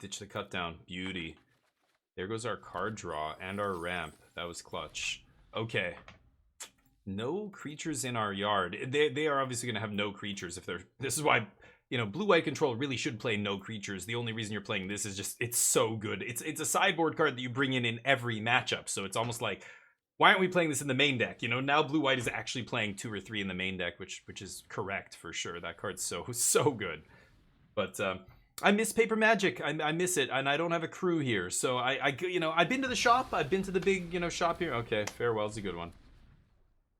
Ditch the cut down. Beauty. There goes our card draw and our ramp. That was clutch. Okay. No creatures in our yard. They are obviously going to have no creatures if they're... This is why, you know, blue-white control really should play no creatures. The only reason you're playing this is just, it's so good. It's a sideboard card that you bring in every matchup. So it's almost like, why aren't we playing this in the main deck? You know, now blue-white is actually playing 2 or 3 in the main deck, which is correct for sure. That card's so good. But I miss Paper Magic. I miss it, and I don't have a crew here. So you know, I've been to the shop. I've been to the big, you know, shop here. Okay, Farewell's a good one.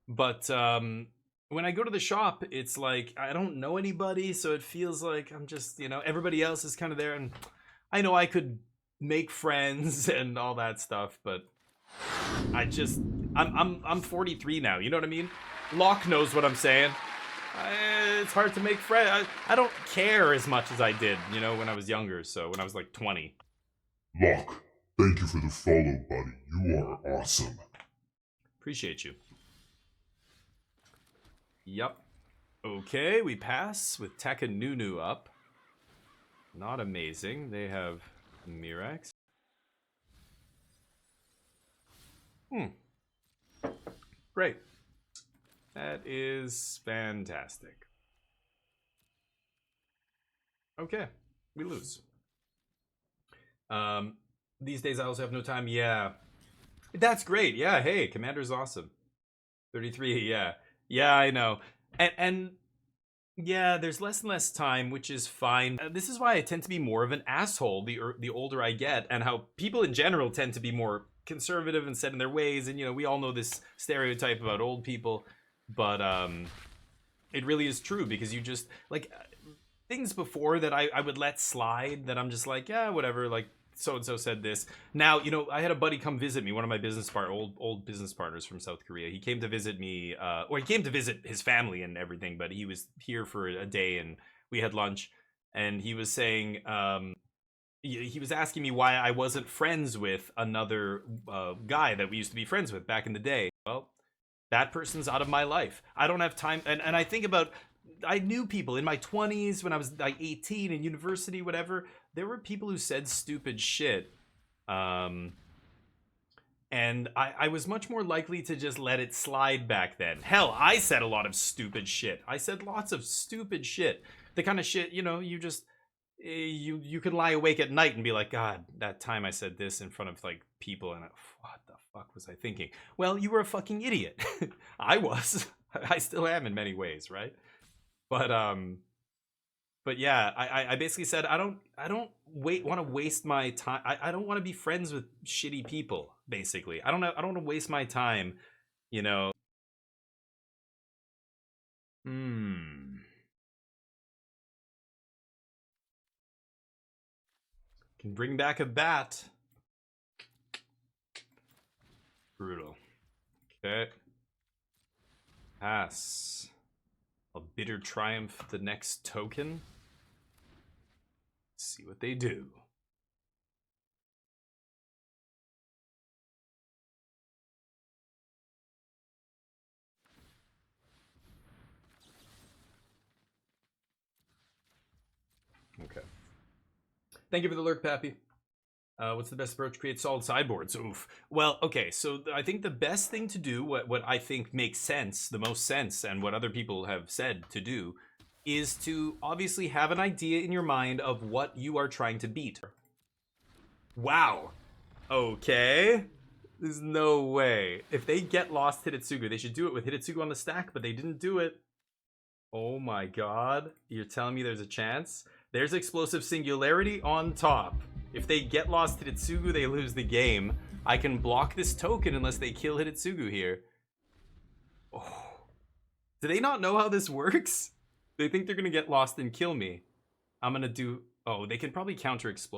But when I go to the shop, it's like I don't know anybody, so it feels like I'm just, you know, everybody else is kind of there, and I know I could make friends and all that stuff, but I'm 43 now. You know what I mean? Locke knows what I'm saying. It's hard to make friends. I don't care as much as I did, you know, when I was younger. So when I was like 20. Locke, thank you for the follow, buddy. You are awesome. Appreciate you. Yep. Okay, we pass with Takanunu up. Not amazing. They have Mirax. Great. That is fantastic. Okay, we lose. These days I also have no time. Yeah. That's great. Yeah, hey, Commander's awesome. 33, yeah. Yeah, I know. And yeah, there's less and less time, which is fine. This is why I tend to be more of an asshole the older I get, and how people in general tend to be more conservative and set in their ways. And, you know, we all know this stereotype about old people, but it really is true, because you just, like, things before that I would let slide, that I'm just like, yeah, whatever, like, so-and-so said this. Now, you know, I had a buddy come visit me, one of my old business partners from South Korea. He came to visit me, or he came to visit his family and everything, but he was here for a day, and we had lunch, and he was saying, he was asking me why I wasn't friends with another guy that we used to be friends with back in the day. Well, that person's out of my life. I don't have time, and I think about, I knew people in my 20s when I was like 18 in university, whatever. There were people who said stupid shit. And I was much more likely to just let it slide back then. Hell, I said a lot of stupid shit. I said lots of stupid shit. The kind of shit, you know, you just, you can lie awake at night and be like, God, that time I said this in front of like people, and what the fuck was I thinking? Well, you were a fucking idiot. I was. I still am in many ways, right? But yeah, I basically said I don't want to waste my time. I don't want to be friends with shitty people. Basically, I don't want to waste my time. You know. Can bring back a bat. Brutal. Okay. Pass. A bitter triumph, the next token. Let's see what they do. Okay. Thank you for the lurk, Pappy. What's the best approach? Create solid sideboards. Oof. Well, okay, so I think the best thing to do, what I think makes sense, the most sense, and what other people have said to do, is to obviously have an idea in your mind of what you are trying to beat. Wow. Okay. There's no way. If they get lost Hitotsugu, they should do it with Hitotsugu on the stack, but they didn't do it. Oh my god. You're telling me there's a chance? There's Explosive Singularity on top. If they get lost Hitotsugu, they lose the game. I can block this token unless they kill Hitotsugu here. Oh. Do they not know how this works? They think they're gonna get lost and kill me. I'm gonna do... Oh, they can probably counter Explosive.